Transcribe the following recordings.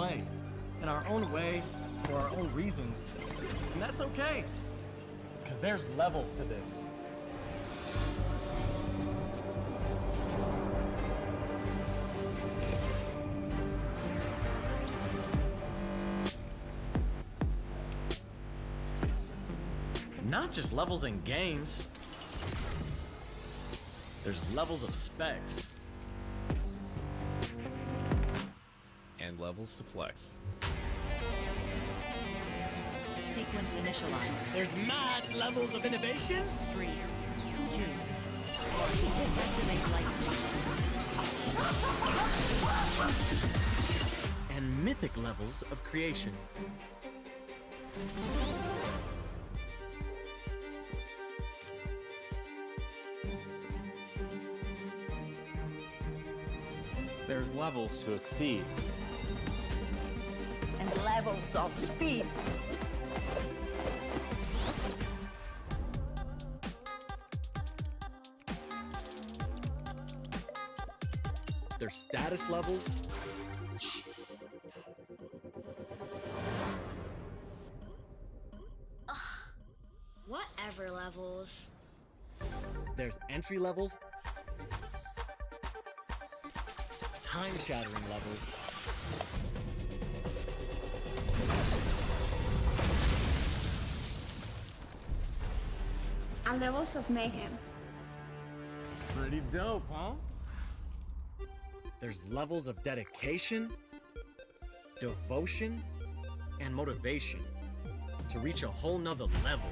play in our own way for our own reasons. And that's okay, because there's levels to this. Not just levels in games. There's levels of specs. And levels to flex. Sequence initialized. There's mad levels of innovation. 3, 2, 1. Activate light speed. And mythic levels of creation. There's levels to exceed. And levels of speed. There's status levels. Whatever levels. There's entry levels. Time-shattering levels. And levels of mayhem. Pretty dope, huh? There's levels of dedication, devotion, and motivation to reach a whole nother level.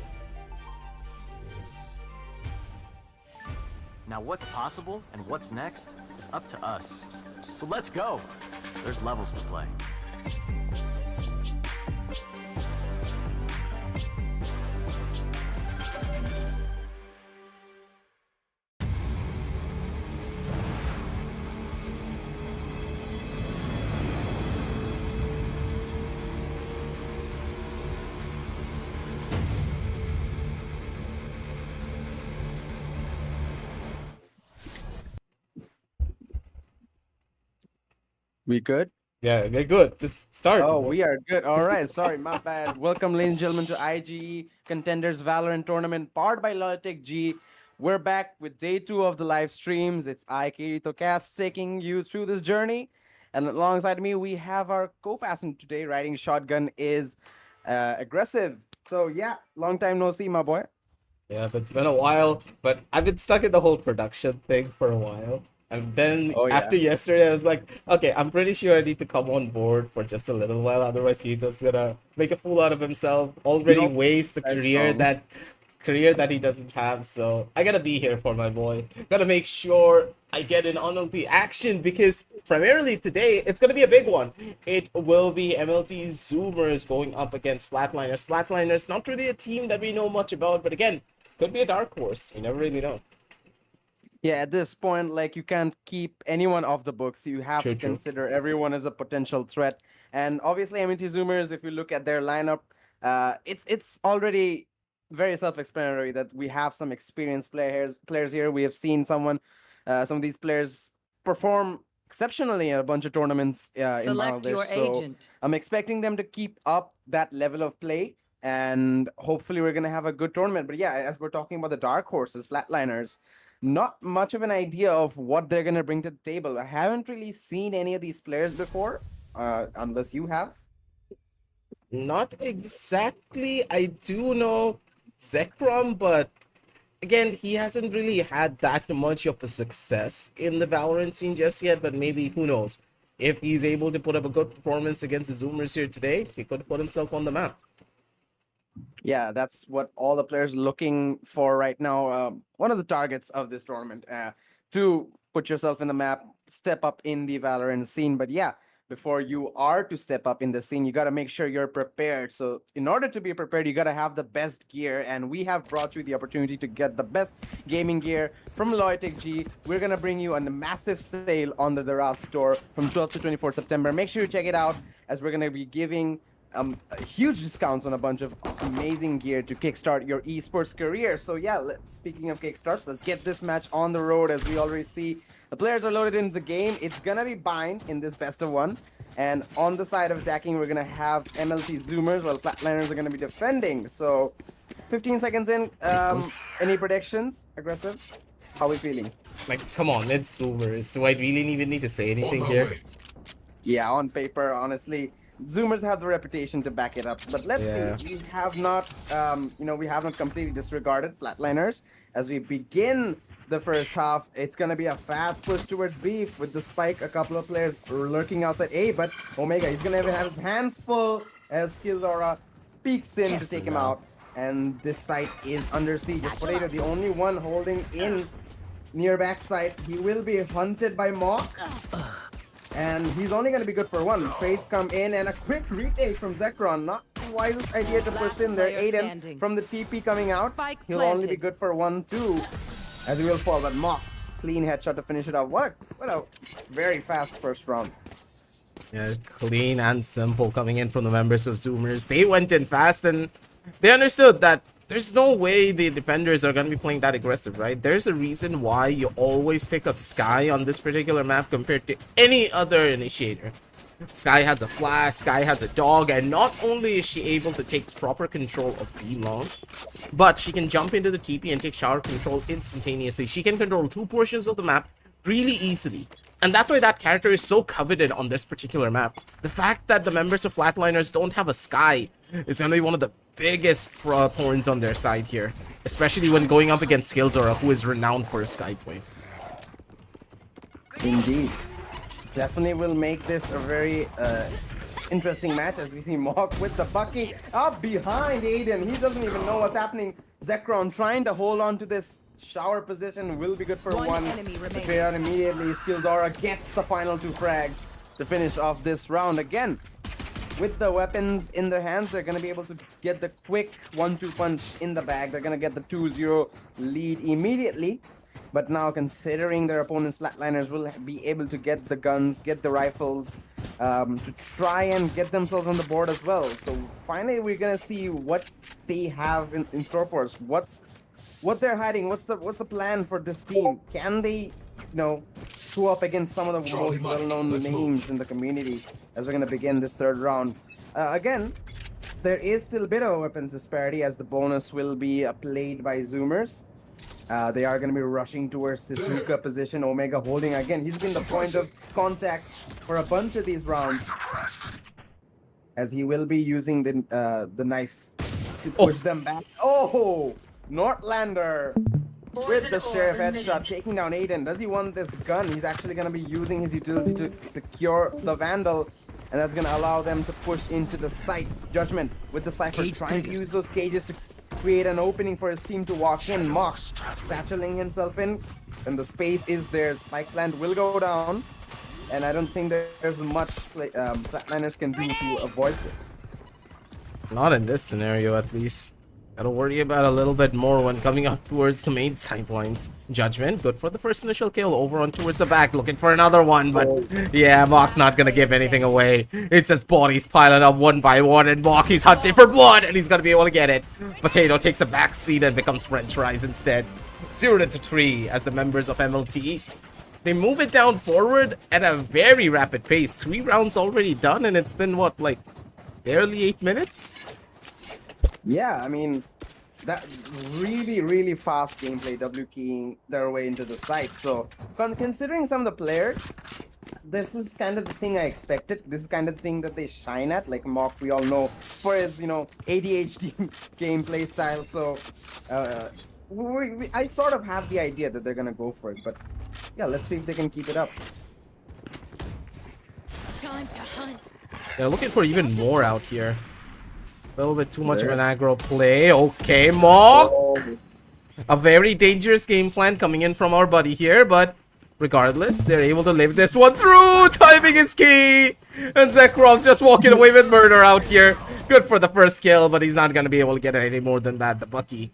Now what's possible and what's next is up to us. So let's go. There's levels to play. We good? Yeah, we're good. Just start. Oh, we are good. All right. Sorry, my bad. Welcome, ladies and gentlemen, to IGE Contenders Valorant Tournament, powered by Logitech G. We're back with day 2 of the live streams. It's IGE Contenders taking you through this journey. And alongside me, we have our co-passenger today, riding shotgun, is Aggressive. So, yeah, long time no see, my boy. Yeah, it's been a while, but I've been stuck in the whole production thing for a while. And then after yesterday, I was like, okay, I'm pretty sure I need to come on board for just a little while. Otherwise, he's just gonna make a fool out of himself. Already waste the career that he doesn't have. So I gotta be here for my boy. Gotta make sure I get in on the action, because primarily today it's gonna be a big one. It will be MLT Zoomers going up against FLATLINERS. FLATLINERS, not really a team that we know much about, but again, could be a dark horse. You never really know. Yeah, at this point, like, you can't keep anyone off the books. You have to consider everyone as a potential threat. And obviously, MLT Zoomers, if you look at their lineup, it's already very self-explanatory that we have some experienced players here. We have seen some of these players perform exceptionally in a bunch of tournaments in Select Bangladesh. your agent. I'm expecting them to keep up that level of play, and hopefully we're gonna have a good tournament. But yeah, as we're talking about the dark horses, FLATLINERS, not much of an idea of what they're gonna bring to the table. I haven't really seen any of these players before, unless you have. Not exactly. I do know Zekrom, but again, he hasn't really had that much of a success in the Valorant scene just yet. But maybe, who knows, if he's able to put up a good performance against the Zoomers here today, he could put himself on the map. Yeah, that's what all the players looking for right now. One of the targets of this tournament, to put yourself in the map, step up in the Valorant scene. But yeah, before you are to step up in the scene, you got to make sure you're prepared. So in order to be prepared, you got to have the best gear. And we have brought you the opportunity to get the best gaming gear from Logitech G. We're going to bring you a massive sale on the Daraz store from 12th to 24th September. Make sure you check it out, as we're going to be giving huge discounts on a bunch of amazing gear to kickstart your esports career. So yeah, speaking of kickstarts, let's get this match on the road. As we already see, the players are loaded into the game. It's gonna be bind in this best of one, And on the side of attacking, we're going to have MLT Zoomers, while Flatliners are going to be defending. So 15 seconds in, any predictions? Aggressive? How are we feeling? Like, come on, it's Zoomers. Do I really even need to say anything here? Yeah, on paper, honestly, Zoomers have the reputation to back it up. But let's see. We have not, we have not completely disregarded Flatliners. As we begin the first half, it's going to be a fast push towards B with the spike. A couple of players lurking outside A, but Omega, he's going to have his hands full as Skills Aura peeks in to take him out. And this site is under siege. As Potato, the only one holding in near backside. He will be hunted by Mock. And he's only going to be good for one. Trades come in and a quick retake from Zekron. Not the wisest idea to push in there. Aiden from the TP coming out. He'll only be good for 1-2 as he will fall. But Mock, clean headshot to finish it off. What a very fast first round. Yeah, clean and simple coming in from the members of Zoomers. They went in fast and they understood that there's no way the defenders are going to be playing that aggressive, right? There's a reason why you always pick up Sky on this particular map compared to any other initiator. Sky has a flash, Sky has a dog, and not only is she able to take proper control of B long, but she can jump into the TP and take shower control instantaneously. She can control 2 portions of the map really easily. And that's why that character is so coveted on this particular map. The fact that the members of Flatliners don't have a Sky is going to be one of the biggest thorns on their side here, especially when going up against Skillzora, who is renowned for his Sky play. Indeed. Definitely will make this a very interesting match as we see Mock with the Bucky up behind Aiden. He doesn't even know what's happening. Zekron trying to hold on to this shower position will be good for one. The trade out immediately. Skillzora gets the final 2 frags to finish off this round. Again, with the weapons in their hands, they're going to be able to get the quick 1-2 punch in the bag. They're going to get the 2-0 lead immediately. But now, considering their opponent's Flatliners will be able to get the guns, get the rifles, to try and get themselves on the board as well. So finally, we're going to see what they have in store for us. What they're hiding. What's the plan for this team? Can they, show up against some of the most well-known names in the community as we're going to begin this third round? Again, there is still a bit of a weapons disparity as the bonus will be played by Zoomers. They are going to be rushing towards this hookah position. Omega holding again. He's been the point of contact for a bunch of these rounds, as he will be using the knife to push them back. Oh, Northlander with the Sheriff headshot, taking down Aiden. Does he want this gun? He's actually going to be using his utility to secure the Vandal, and that's going to allow them to push into the site. Judgment with the Cypher trying to use those cages to create an opening for his team to walk in. Mock satcheling himself in, and the space is there. Spike plant will go down, and I don't think there's much Flatliners can do to avoid this. Not in this scenario, at least. Gotta worry about a little bit more when coming up towards the main sidelines. Judgment, good for the first initial kill. Over on towards the back, looking for another one. But yeah, Mock's not gonna give anything away. It's just bodies piling up one by one, and Mock, he's hunting for blood, and he's gonna be able to get it. Potato takes a back seat and becomes French fries instead. 0-3 as the members of MLT. They move it down forward at a very rapid pace. 3 rounds already done, and it's been, what, like, barely 8 minutes? Yeah, I mean, that really fast gameplay, W keying their way into the site. So, considering some of the players, this is kind of the thing I expected. This is kind of the thing that they shine at. Like Mock, we all know for his, ADHD gameplay style. So, I sort of had the idea that they're gonna go for it. But yeah, let's see if they can keep it up. Time to hunt. They're looking for even more out here. A little bit too much of an aggro play. Okay, Mock. A very dangerous game plan coming in from our buddy here, but regardless, they're able to live this one through. Timing is key. And Zekron's just walking away with murder out here. Good for the first kill, but he's not going to be able to get anything more than that. The Bucky,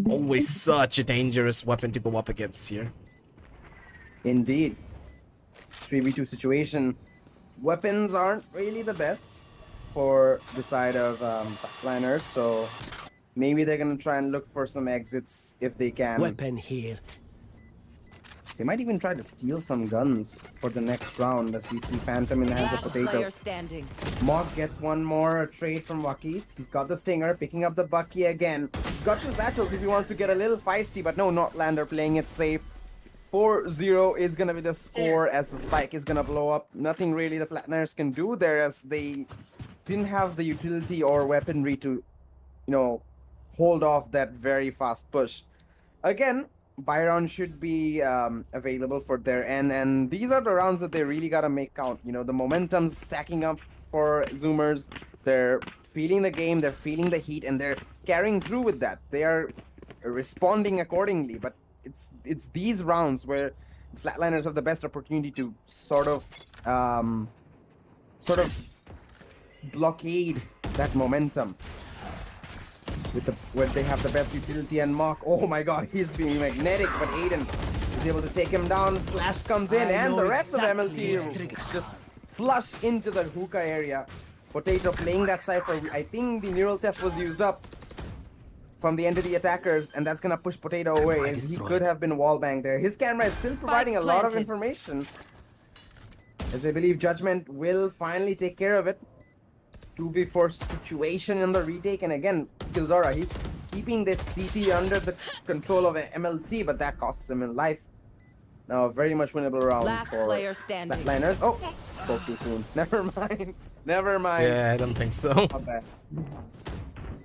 always such a dangerous weapon to go up against here. Indeed. 3v2 situation. Weapons aren't really the best for the side of Flatliners, so maybe they're gonna try and look for some exits if they can. Weapon here. They might even try to steal some guns for the next round as we see Phantom in the hands of Last Potato. player standing. Mock gets one more trade from Wakis. He's got the Stinger, picking up the Bucky again. He's got two satchels if he wants to get a little feisty, but no, Notlander playing it safe. 4-0 is going to be the score as the spike is going to blow up. Nothing really the Flatliners can do there as they didn't have the utility or weaponry to, you know, hold off that very fast push. Again, Byron should be available for their end, and these are the rounds that they really got to make count. You know, the momentum's stacking up for Zoomers. They're feeling the game, they're feeling the heat, and they're carrying through with that. They are responding accordingly, but it's these rounds where Flatliners have the best opportunity to sort of blockade that momentum with where they have the best utility. And Mock, oh my god, he's being magnetic, but Aiden is able to take him down. Flash comes in, and the rest of MLT just flush into the hookah area. Potato playing that Cypher. I think the Neural Theft was used up from the end of the attackers, and that's gonna push Potato away, as he could have been wallbanged there. His camera is still providing a lot of information, as I believe Judgment will finally take care of it. 2v4 situation in the retake, and again, Skillzora, he's keeping this CT under the control of MLT, but that costs him in life. Now, a very much winnable round Last for player standing. Flatliners. Oh, spoke too soon. Never mind. Never mind. Yeah, I don't think so. Not bad.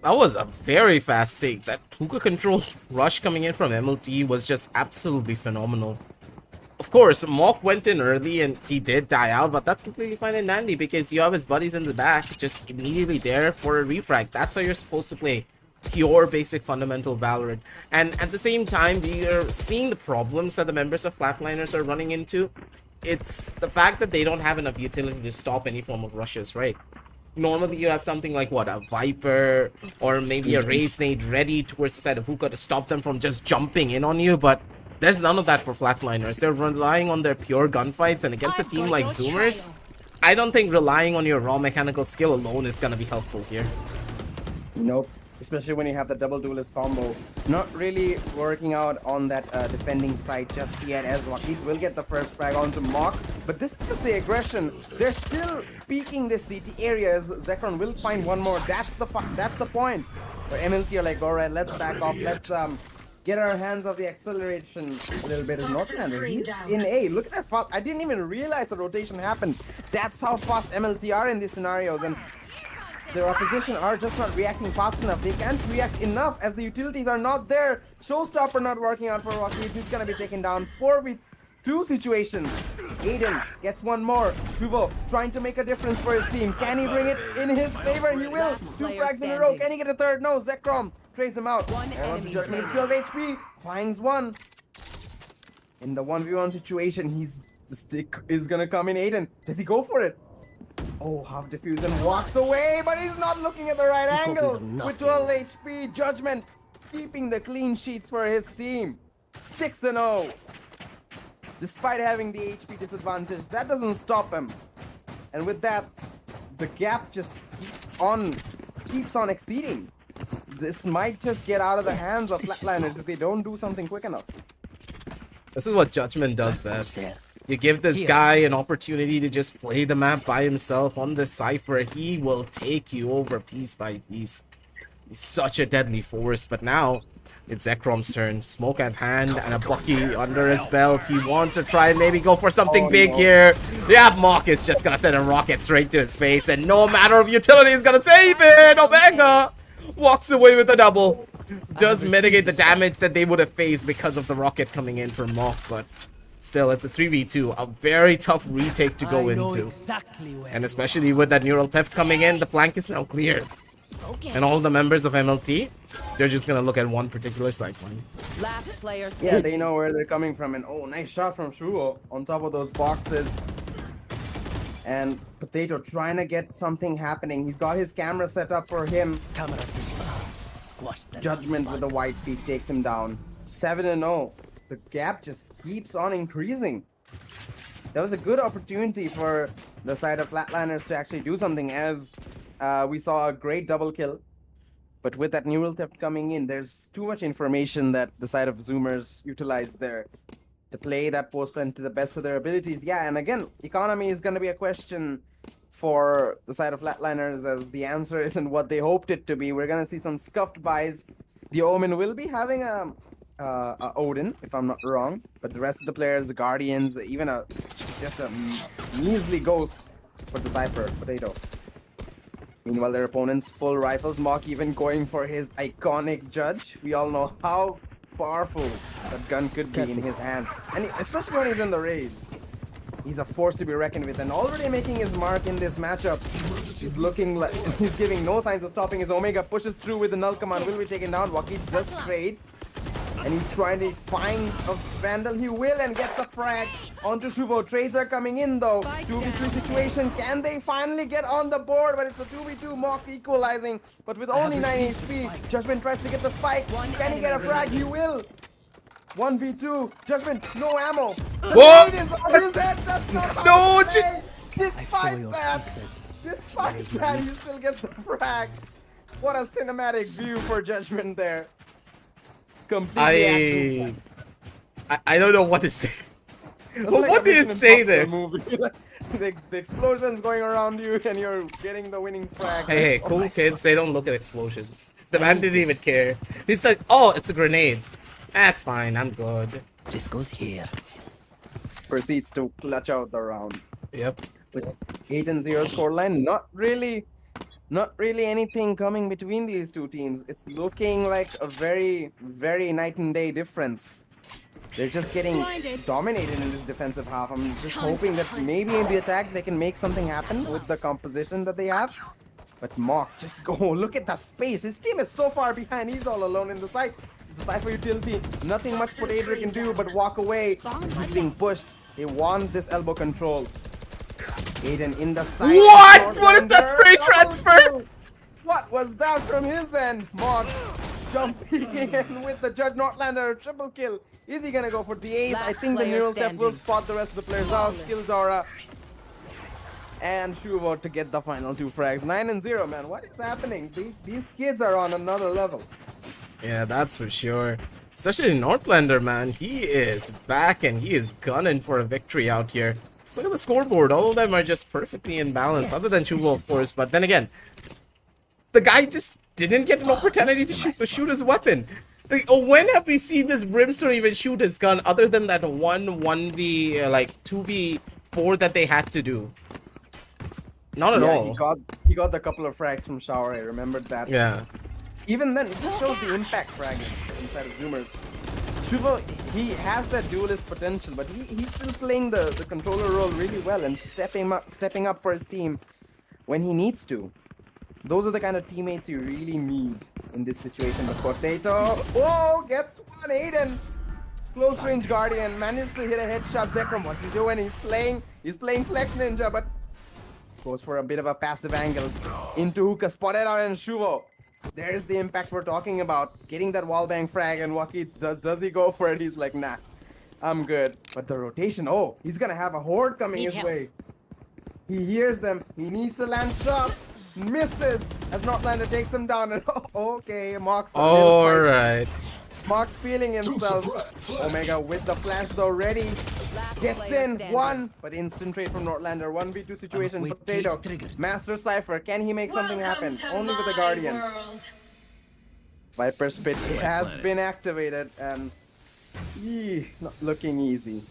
That was a very fast take. That hookah control rush coming in from MLT was just absolutely phenomenal. Of course, Mock went in early and he did die out, but that's completely fine and dandy because you have his buddies in the back just immediately there for a refrag. That's how you're supposed to play pure basic fundamental Valorant. And at the same time, we are seeing the problems that the members of Flatliners are running into. It's the fact that they don't have enough utility to stop any form of rushes, right? Normally you have something like what, a Viper or maybe a Raze Nade ready towards the side of Hookah to stop them from just jumping in on you, but there's none of that for Flatliners. They're relying on their pure gunfights, and against a team like Zoomers, I don't think relying on your raw mechanical skill alone is gonna be helpful here. Nope. Especially when you have the double duelist combo. Not really working out on that defending side just yet, as Wakis will get the first frag onto Mock. But this is just the aggression. They're still peeking this CT area as Zekron will find one more. That's the point. Where MLT are like, alright, let's back off. Let's get our hands off the acceleration a little bit. As Northlander, he's in A. Look at that fast. I didn't even realize the rotation happened. That's how fast MLT are in these scenarios. And their opposition are just not reacting fast enough. They can't react enough as the utilities are not there. Showstopper not working out for Rocky. He's gonna be taken down. 4v2 situation. Aiden gets one more. Shuvo trying to make a difference for his team. Can he bring it in his favor? He will. 2 frags in a row. Can he get a third? No. Zekrom trays him out. Judgment 12 HP. Finds one. In the 1v1 situation, the stick is gonna come in. Aiden, does he go for it? Oh, half diffuse and walks away, but he's not looking at the right angle. With 12 HP, Judgment keeping the clean sheets for his team. 6-0. Despite having the HP disadvantage, that doesn't stop him. And with that, the gap just keeps on exceeding. This might just get out of the hands of Flatliners if they don't do something quick enough. This is what Judgment does best. You give this guy an opportunity to just play the map by himself on this Cypher. He will take you over piece by piece. He's such a deadly force, but now it's Zekrom's turn. Smoke at hand and a Bucky under his belt. He wants to try and maybe go for something big here. Yeah, Mock is just gonna send a rocket straight to his face, and no matter of utility is gonna save it. Omega walks away with a double. Does mitigate the damage that they would have faced because of the rocket coming in from Mock, but still, it's a 3v2, a very tough retake to go into. And especially with that Neural Theft coming in, the flank is now cleared. And all the members of MLT, they're just gonna look at one particular sideline. Last player standing. Yeah, they know where they're coming from. And oh, nice shot from Shuo on top of those boxes. And Potato trying to get something happening. He's got his camera set up for him. Judgment with a white peak takes him down. 7-0. The gap just keeps on increasing. That was a good opportunity for the side of Flatliners to actually do something, as we saw a great double kill. But with that Neural Theft coming in, there's too much information that the side of Zoomers utilized there. to play that post plant to the best of their abilities. Yeah, and again, economy is going to be a question for the side of Flatliners, as the answer isn't what they hoped it to be. We're going to see some scuffed buys. The Omen will be having a Odin, if I'm not wrong, but the rest of the players, the Guardians, even just a measly Ghost for the Cypher, Potato. Meanwhile, their opponents full rifles. Mock even going for his iconic Judge. We all know how powerful that gun could be in his hands, and especially when he's in the Raze. He's a force to be reckoned with, and already making his mark in this matchup. He's looking like he's giving no signs of stopping. His Omega pushes through with the null command. Will be taken down. Wakits does trade, and he's trying to find a Vandal. He will, and gets a frag onto Shuvo. Trades are coming in though. 2v2 situation. Can they finally get on the board? But it's a 2v2. Mock equalizing, but with only 9 HP. Judgment tries to get the spike. Can he get a frag? He will. 1v2. Judgment, no ammo. The Whoa! nade is on his head. That's not how No, to play. Despite that, he still gets the frag. What a cinematic view for Judgment there. Completely I don't know what to say. That's Well, like what a do you Mission say Impossible there? movie. the explosions going around you, and you're getting the winning frag. Hey, cool kids, they don't look at explosions. The man didn't even care. He's like, oh, it's a grenade. That's fine, I'm good. This goes here. Proceeds to clutch out the round. Yep. With 8-0 scoreline, not really anything coming between these two teams. It's looking like a very, very night and day difference. They're just getting dominated in this defensive half. I'm just hoping that maybe in the attack they can make something happen with the composition that they have. But Mock, just go. Look at the space. His team is so far behind. He's all alone in the site. It's a Cypher utility. Nothing much Potato can do but walk away. He's being pushed. They want this elbow control. Aiden in the side. What? What is that spray transfer? What was that from his end? Mock jumping in with the Judge Northlander triple kill. Is he gonna go for the ace? I think the neural tap will spot the rest of the players out. Kills Zara. And Shuvo to get the final 2 frags. 9-0, man. What is happening? These kids are on another level. Yeah, that's for sure. Especially Northlander, man. He is back and he is gunning for a victory out here. Let's look at the scoreboard. All of them are just perfectly in balance, other than Shuvo, of course. But then again, the guy just didn't get an opportunity to shoot his weapon. Like, when have we seen this Brimstone even shoot his gun other than that 1v, like 2v4 that they had to do? Not at all. He got the couple of frags from Shower. I remembered that. Yeah. Even then, it just shows the impact frag inside of Zoomers. Shuvo, he has that duelist potential, but he's still playing the controller role really well and stepping up for his team when he needs to. Those are the kind of teammates you really need in this situation. But Potato, whoa, gets one. Aiden, close range Guardian, manages to hit a headshot. Zekrom, what's he doing? He's playing Flex Ninja, but goes for a bit of a passive angle into Hookah, spotted out, and Shuvo. There's the impact we're talking about. Getting that wallbang frag, and Wakits, does he go for it? He's like, nah, I'm good. But the rotation, oh, he's gonna have a horde coming his way. He hears them. He needs to land shots. Misses as Northlander takes him down. And okay, Mock's Alright. Mock's feeling himself. Omega with the flash though ready. Gets in one, but instant trade from Northlander. 1v2 situation. Potato. Master Cypher. Can he make something happen? Only with the Guardian. Viper's Pit has been activated and not looking easy.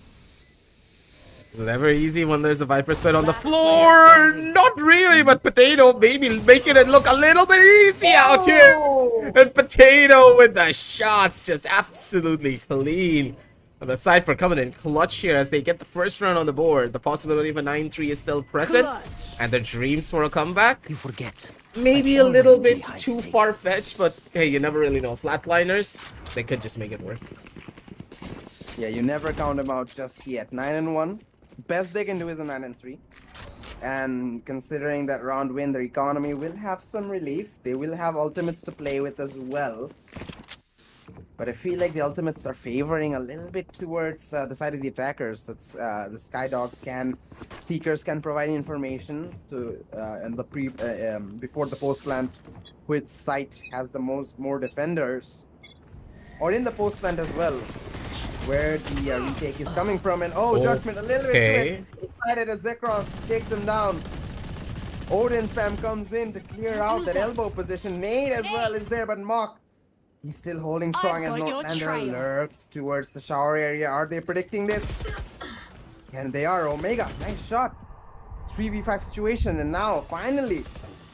Is it ever easy when there's a Viper Spit on the floor? Not really, but Potato maybe making it look a little bit easy out here. And Potato with the shots just absolutely clean. And the Cypher coming in clutch here as they get the first round on the board. The possibility of a 9-3 is still present. And the dreams for a comeback? You forget. Maybe a little bit too far-fetched, but hey, you never really know. Flatliners, they could just make it work. Yeah, you never count them out just yet. 9-1. Best they can do is a 9-3. And considering that round win, their economy will have some relief. They will have ultimates to play with as well. But I feel like the ultimates are favoring a little bit towards the side of the attackers. That's the Skydogs Seekers can provide information to and the before the post plant, which site has the more defenders, or in the post plant as well. where the retake is coming from. And oh, Judgment a little bit too excited as Zekrom takes him down. Odin spam comes in to clear out that elbow position. Nade as well is there, but Mock, he's still holding strong as Northlander lurks towards the shower area. Are they predicting this? And they are. Omega, nice shot. 3v5 situation, and now finally,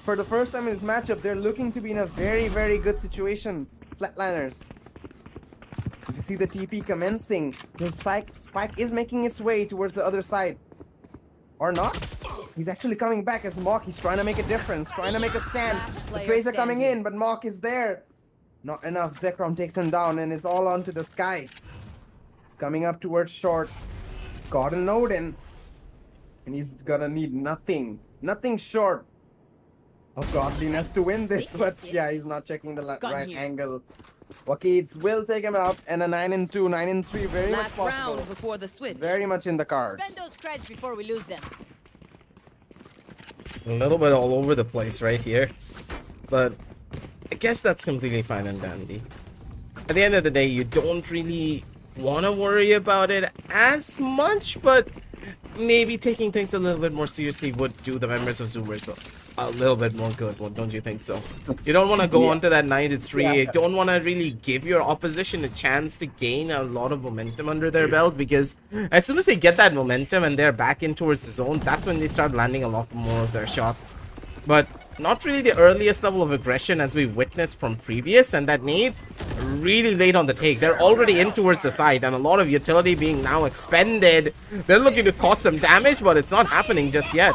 for the first time in this matchup, they're looking to be in a very, very good situation. Flatliners. If you see the TP commencing, the spike is making its way towards the other side. Or not. He's actually coming back as Mock. He's trying to make a difference, trying to make a stand. The trades are coming in, but Mock is there. Not enough. Zekrom takes him down, and it's all onto the sky. He's coming up towards short. He's got an Odin. And he's gonna need nothing short of godliness to win this. But yeah, he's not checking the right angle. Wakids will take him out, and a 9-2, 9-3, very much possible. Round before the switch. Very much in the cards. Spend those creds before we lose them. A little bit all over the place right here, but I guess that's completely fine and dandy. At the end of the day, you don't really want to worry about it as much, but maybe taking things a little bit more seriously would do the members of Zoomers a little bit more good. Well, don't you think so? You don't want to go on to that 9-3. You don't want to really give your opposition a chance to gain a lot of momentum under their belt, because as soon as they get that momentum and they're back in towards the zone, that's when they start landing a lot more of their shots. But not really the earliest level of aggression as we witnessed from previous, and that nade really late on the take. They're already in towards the side, and a lot of utility being now expended. They're looking to cause some damage, but it's not happening just yet.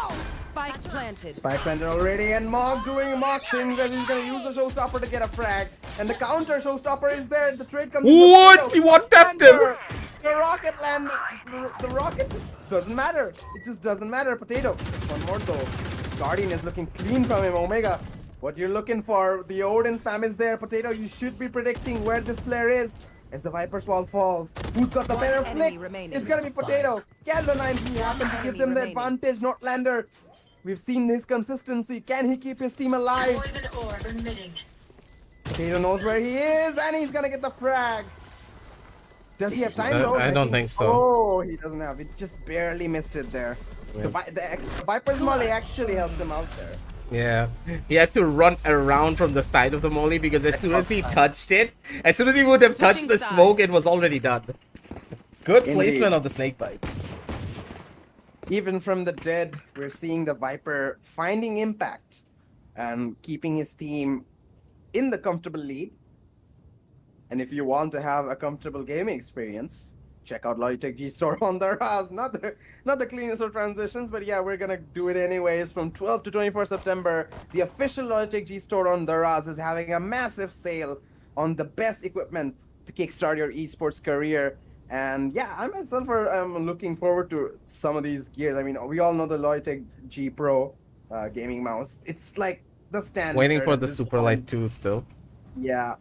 Spike planted. Spike planted already, and Mock doing Mock things, and he's gonna use the showstopper to get a frag. And the counter showstopper is there. The trade comes. What? He one-tapped him. The rocket land. The rocket just doesn't matter. It just doesn't matter. Potato. One more though. Guardian is looking clean from him. Omega, what you're looking for, the Odin spam is there. Potato, you should be predicting where this player is as the Viper's wall falls. Who's got the better flick? It's gonna be Potato. Can the 9-3 happen to give them the advantage? Northlander, we've seen his consistency. Can he keep his team alive? Potato knows where he is, and he's gonna get the frag. Does he have time though? I don't think so. Oh, he doesn't have it. Just barely missed it there. The Viper's molly actually helped him out there. Yeah, he had to run around from the side of the molly, because as soon as he touched it, as soon as he would have touched the smoke, it was already done. Good placement of the snake bite. Even from the dead, we're seeing the Viper finding impact and keeping his team in the comfortable lead. And if you want to have a comfortable gaming experience, check out Logitech G store on the Raz. Not the cleanest of transitions, but yeah, we're gonna do it anyways. From 12 to 24 September, the official Logitech G store on the Raz is having a massive sale on the best equipment to kickstart your esports career. And yeah, I myself am looking forward to some of these gears. I mean, we all know the Logitech G Pro gaming mouse. It's like the standard. Waiting for the Superlight 2 still. Yeah,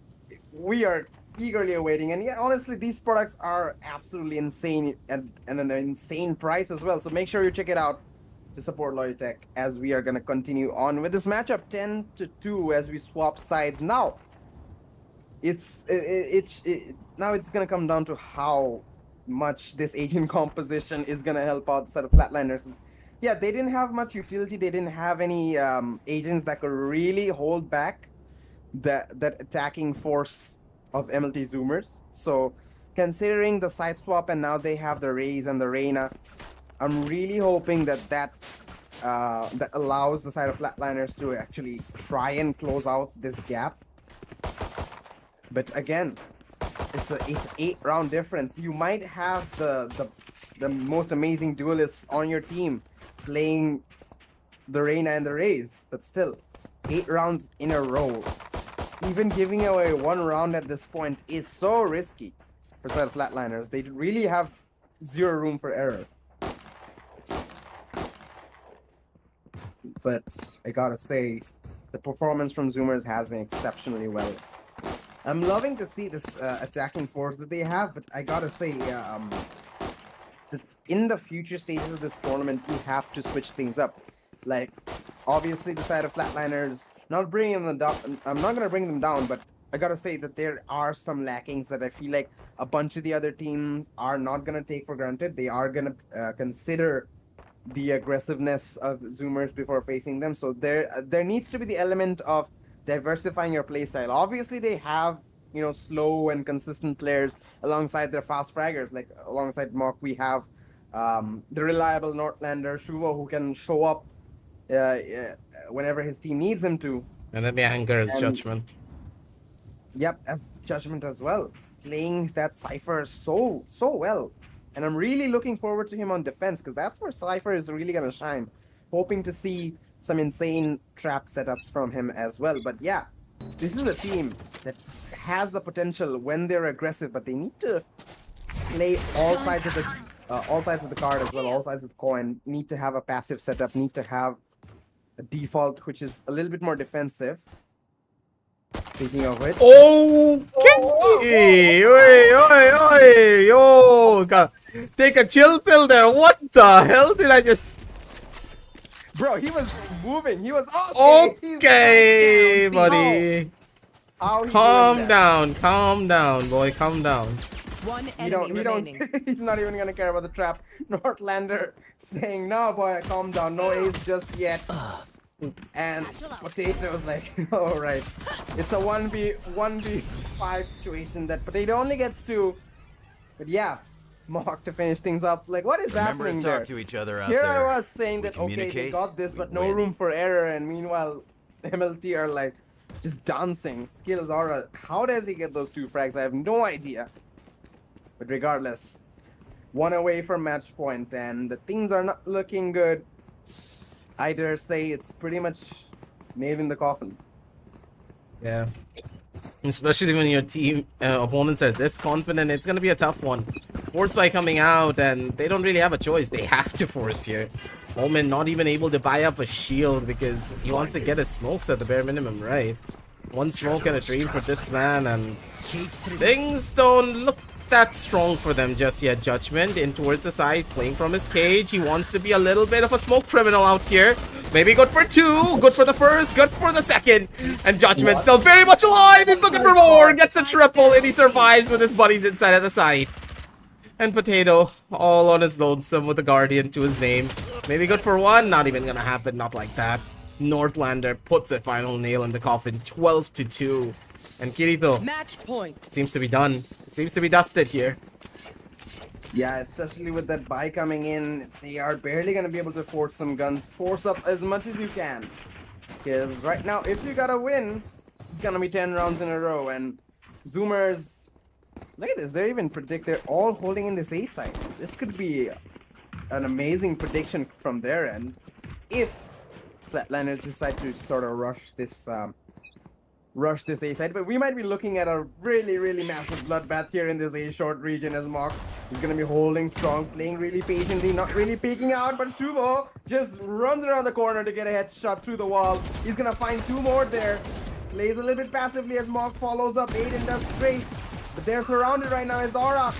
we are eagerly awaiting, and yeah, honestly, these products are absolutely insane and an insane price as well. So make sure you check it out to support Logitech as we are gonna continue on with this matchup. 10-2 as we swap sides. Now now it's gonna come down to how much this agent composition is gonna help out the side of Flatliners. Yeah, they didn't have much utility. They didn't have any agents that could really hold back that attacking force of MLT Zoomers. So considering the side swap, and now they have the Raze and the Reyna, I'm really hoping that allows the side of Flatliners to actually try and close out this gap. But again, it's an 8-round difference. You might have the most amazing duelists on your team playing the Reyna and the Raze, but still 8 rounds in a row. Even giving away 1 round at this point is so risky for side of Flatliners. They really have zero room for error. But I gotta say, the performance from Zoomers has been exceptionally well. I'm loving to see this attacking force that they have, but I gotta say, that in the future stages of this tournament, you have to switch things up. Like, obviously, the side of Flatliners, not bringing them down. I'm not gonna bring them down, but I gotta say that there are some lackings that I feel like a bunch of the other teams are not gonna take for granted. They are gonna consider the aggressiveness of Zoomers before facing them. So there needs to be the element of diversifying your playstyle. Obviously, they have slow and consistent players alongside their fast fraggers. Like alongside Mock, we have the reliable Northlander Shuvo who can show up whenever his team needs him to. And then the anger is Judgment. Yep, as Judgment as well, playing that Cypher so well, and I'm really looking forward to him on defense because that's where Cypher is really gonna shine. Hoping to see some insane trap setups from him as well. But yeah, this is a team that has the potential when they're aggressive, but they need to play all sides of the card as well, all sides of the coin. Need to have a passive setup. Need to have a default which is a little bit more defensive. Speaking of which, Okay, oi, yo, take a chill pill there. What the hell did I just? bro, he was moving. He was Okay, buddy. How Calm down, boy, calm down. One enemy remaining. He's not even gonna care about the trap. Northlander saying, "No, boy, calm down. No ace just yet." And Potato was like, "All right, it's a 1v5 situation that Potato only gets 2." But yeah, Mock to finish things up. Like, what is Remember happening to talk there? to each other out Here there. I was saying We that okay, they communicate, got this, but we no win. room for error. And meanwhile, MLT are like just dancing. Skills aura. How does he get those 2 frags? I have no idea. But regardless, 1 away from match point, and things are not looking good. I dare say it's pretty much nailed in the coffin. Yeah. Especially when your team opponents are this confident, it's gonna be a tough one. Force by coming out, and they don't really have a choice. They have to force here. Omen not even able to buy up a shield because he wants to get his smokes at the bare minimum, right? 1 smoke and a dream for this man, and things don't look that strong for them just yet. Judgment in towards the side, playing from his cage. He wants to be a little bit of a smoke criminal out here. Maybe good for 2, good for the first, good for the second. And Judgment still very much alive. He's looking for more, gets a triple, and he survives with his buddies inside of the side. And Potato all on his lonesome with the Guardian to his name. Maybe good for 1, not even gonna happen, not like that. Northlander puts a final nail in the coffin, 12-2. And Kirito, Match point. seems to be done. It seems to be dusted here. Yeah, especially with that buy coming in, they are barely going to be able to force some guns. Force up as much as you can. Because right now, if you got to win, it's going to be 10 rounds in a row. And Zoomers, look at this. They're even they're all holding in this A side. This could be an amazing prediction from their end. If FLATLINERS decide to sort of rush this A side, but we might be looking at a really massive bloodbath here in this A short region as Mock is gonna be holding strong, playing really patiently, not really peeking out, but Shuvo just runs around the corner to get a headshot through the wall. He's gonna find 2 more there. Plays a little bit passively as Mock follows up. Aiden does straight, but they're surrounded right now as Aura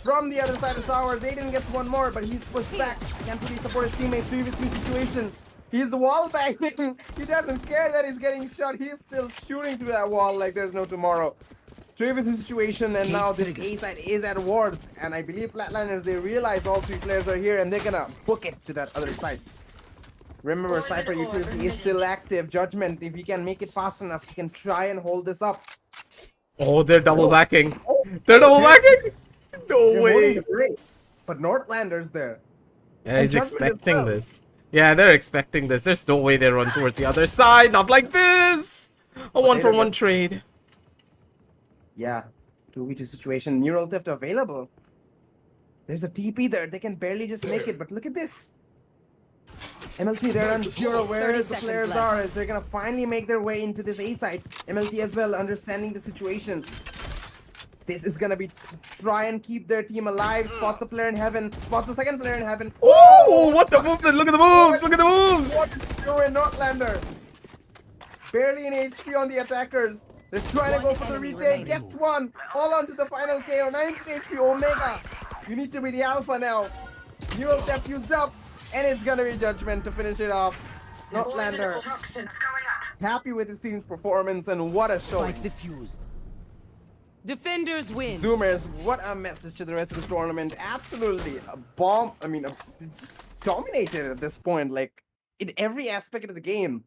from the other side of towers. Aiden gets 1 more, but he's pushed back. Can't really support his teammates. 3v3 situation. He's wall banging. He doesn't care that he's getting shot. He's still shooting through that wall like there's no tomorrow. 3v3 situation, and now this A side is at ward. And I believe FLATLINERS, they realize all 3 players are here and they're gonna book it to that other side. Remember, Cypher utility is still active. Judgment, if he can make it fast enough, he can try and hold this up. Oh, they're double backing. They're double backing? No They're way. holding the break. But Northlander's there. Yeah, he's And Judgment as expecting well. this. Yeah, they're expecting this. There's no way they run towards the other side. Not like this. A 1-for-1 trade. Yeah, 2v2 situation. Neural Theft available. There's a TP there. They can barely just make it, but look at this. MLT, they're unsure where 30 the seconds players left. are as they're gonna finally make their way into this A side. MLT as well, understanding the situation. This is gonna be to try and keep their team alive. Spots the player in heaven. Spots the second player in heaven. Oh, what the movement? Look at the moves. Look at the moves. What is doing, Northlander? Barely in HP on the attackers. They're trying to go for the retake. Gets 1. All onto the final KO. 19 HP. Omega. You need to be the alpha now. Neural Theft used up. And it's gonna be Judgment to finish it off. Northlander happy with his team's performance, and what a show. Defenders win. Zoomers, what a message to the rest of the tournament. Absolutely a bomb. I mean, just dominated at this point. Like, in every aspect of the game,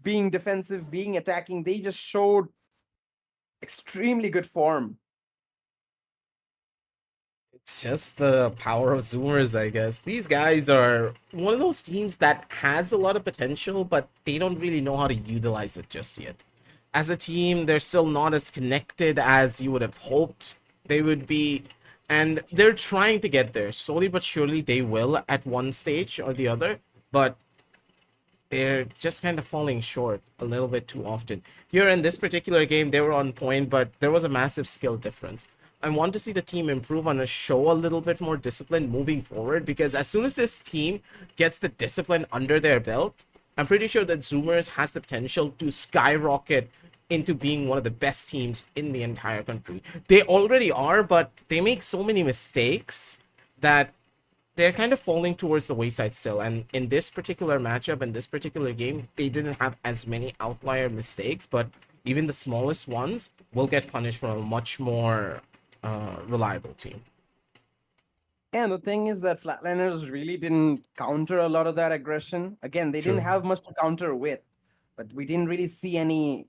being defensive, being attacking, they just showed extremely good form. It's just the power of Zoomers, I guess. These guys are one of those teams that has a lot of potential, but they don't really know how to utilize it just yet. As a team, they're still not as connected as you would have hoped they would be, and they're trying to get there. Slowly but surely, they will at one stage or the other, but they're just kind of falling short a little bit too often. Here in this particular game, they were on point, but there was a massive skill difference. I want to see the team improve and show a little bit more discipline moving forward, because as soon as this team gets the discipline under their belt, I'm pretty sure that Zoomers has the potential to skyrocket into being one of the best teams in the entire country. They already are, but they make so many mistakes that they're kind of falling towards the wayside still. And in this particular matchup, in this particular game, they didn't have as many outlier mistakes, but even the smallest ones will get punished from a much more reliable team. And the thing is that Flatliners really didn't counter a lot of that aggression. Again, they didn't have much to counter with, but we didn't really see any,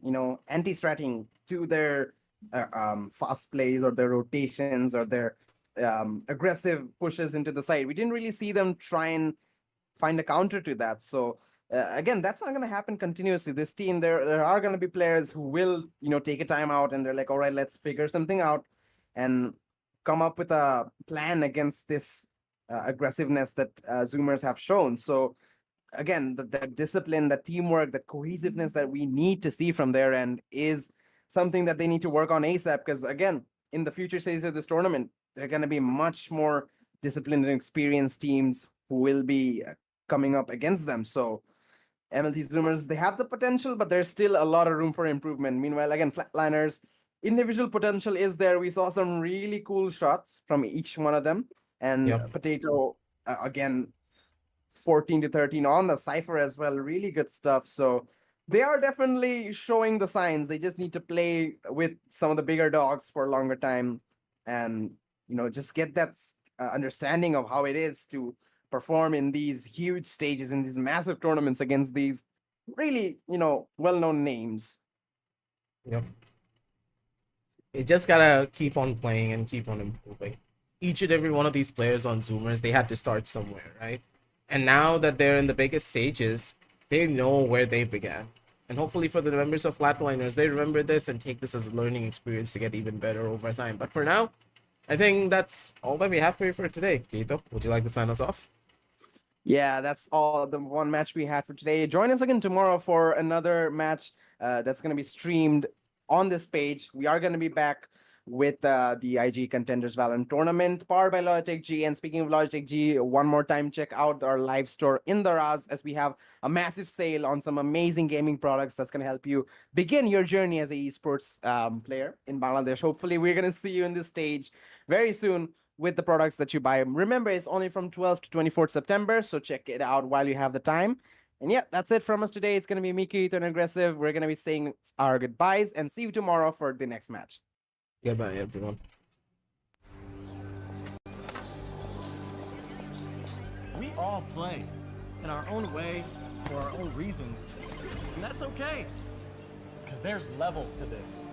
anti-stratting to their fast plays or their rotations or their aggressive pushes into the side. We didn't really see them try and find a counter to that. So again, that's not going to happen continuously. This team, there are going to be players who will, take a timeout and they're like, all right, let's figure something out and come up with a plan against this aggressiveness that Zoomers have shown. So again, the discipline, the teamwork, the cohesiveness that we need to see from their end is something that they need to work on ASAP. Because again, in the future stages of this tournament, there are going to be much more disciplined and experienced teams who will be coming up against them. So MLT Zoomers, they have the potential, but there's still a lot of room for improvement. Meanwhile, again, Flatliners, individual potential is there. We saw some really cool shots from each one of them. And Potato, again, 14-13 on the Cypher as well. Really good stuff. So they are definitely showing the signs. They just need to play with some of the bigger dogs for a longer time and, just get that understanding of how it is to perform in these huge stages, in these massive tournaments against these really, well-known names. Yep. You just gotta keep on playing and keep on improving. Each and every one of these players on Zoomers, they had to start somewhere, right? And now that they're in the biggest stages, they know where they began. And hopefully for the members of Flatliners, they remember this and take this as a learning experience to get even better over time. But for now, I think that's all that we have for you for today. Keito, would you like to sign us off? Yeah, that's all the one match we had for today. Join us again tomorrow for another match that's going to be streamed on this page. We are going to be back with the IGE Contenders Valorant Tournament, powered by Logitech G. And speaking of Logitech G, one more time, check out our live store in the Raz, as we have a massive sale on some amazing gaming products that's going to help you begin your journey as a esports player in Bangladesh. Hopefully, we're going to see you in this stage very soon with the products that you buy. Remember, it's only from 12th to 24th September, so check it out while you have the time. And yeah, that's it from us today. It's going to be me, Keith, and Aggressive. We're going to be saying our goodbyes and see you tomorrow for the next match. Goodbye, everyone. We all play in our own way for our own reasons. And that's okay, because there's levels to this.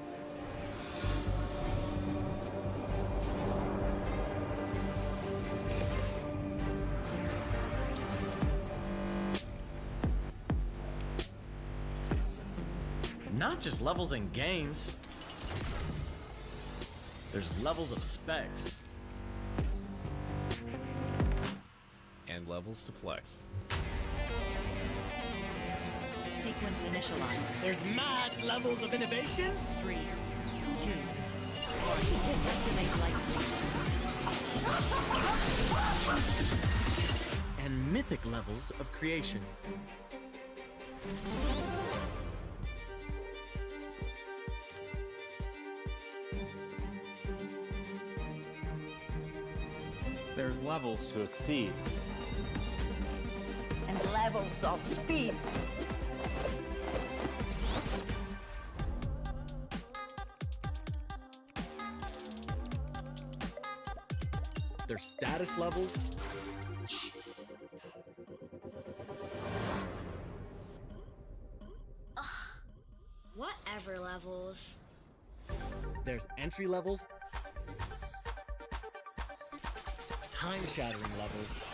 Not just levels in games. There's levels of specs. And levels to flex. Sequence initialized. There's mad levels of innovation. 3, 2, 1. Activate light switch. And mythic levels of creation. There's levels to exceed. And levels of speed. their status levels, Whatever levels. there's entry levels, time-shattering levels,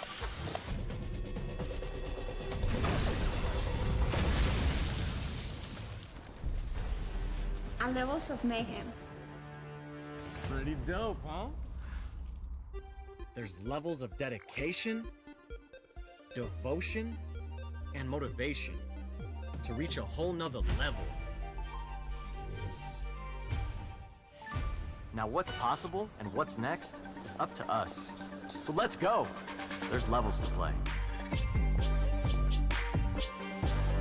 And levels of mayhem. pretty dope, huh? There's levels of dedication, devotion, and motivation to reach a whole nother level. Now what's possible and what's next is up to us. So let's go. There's levels to play.